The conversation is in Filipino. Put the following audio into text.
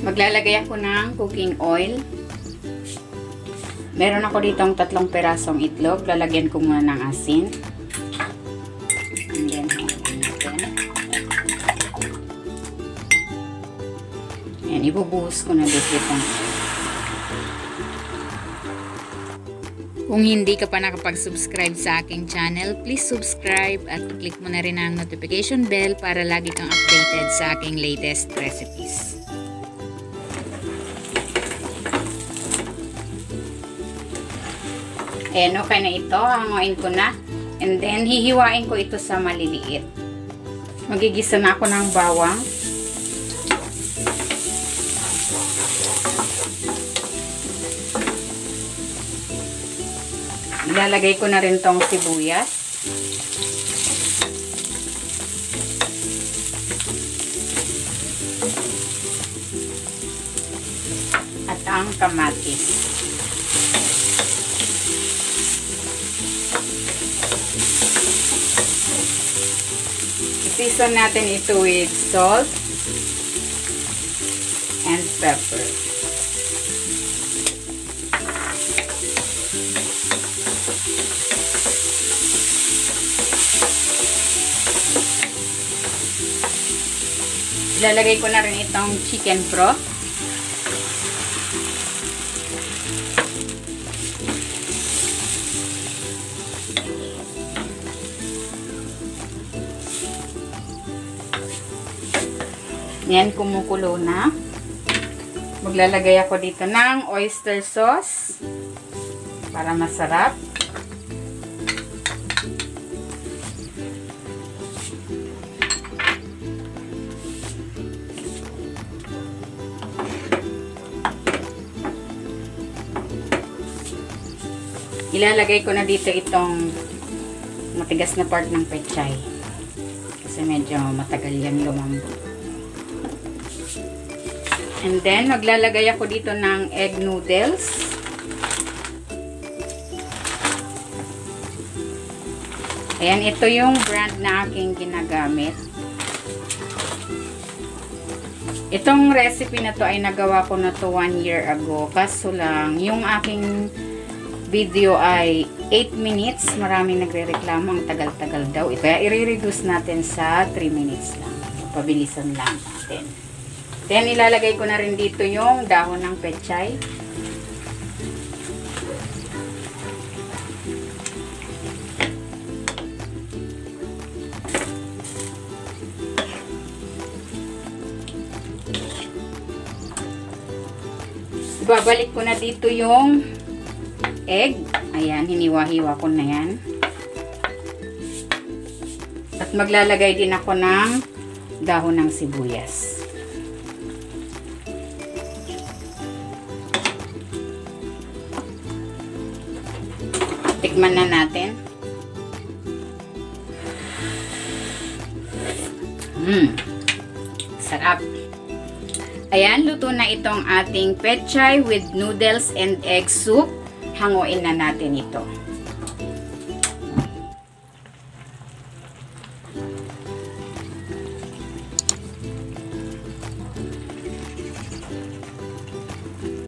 Maglalagay ako ng cooking oil. Meron ako ditong 3 perasong itlog. Lalagyan ko muna ng asin. And then, haluin natin. Ayan, ibubuhos ko na dito itong oil. Kung hindi ka pa nakapag-subscribe sa aking channel, please subscribe at click mo na rin ang notification bell para lagi kang updated sa aking latest recipes. Ayan, okay na ito. Hanguin ko na. And then, hihiwain ko ito sa maliliit. Magigisa na ako ng bawang. Ilalagay ko na rin tong sibuyas. At ang kamatis. I-season natin ito with salt and pepper. Ilalagay ko na rin itong chicken broth. Yan, kumukulo na. Maglalagay ako dito ng oyster sauce para masarap. Ilalagay ko na dito itong matigas na part ng pechay. Kasi medyo matagal yan lumambot. And then, maglalagay ako dito ng egg noodles. Ayan, ito yung brand na aking ginagamit. Itong recipe na to ay nagawa ko na to 1 year ago. Kaso lang, yung aking video ay 8 minutes. Maraming nagre-reklamo, ang tagal-tagal daw. Kaya i-reduce natin sa 3 minutes lang. Pabilisan lang natin. Then, ilalagay ko na rin dito yung dahon ng pechay. Ibabalik ko na dito yung egg. Ayan, hiniwa-hiwa ko na yan. At maglalagay din ako ng dahon ng sibuyas. Tikman na natin. Sarap. Ayan, luto na itong ating pechay with noodles and egg soup. Hanguin na natin ito.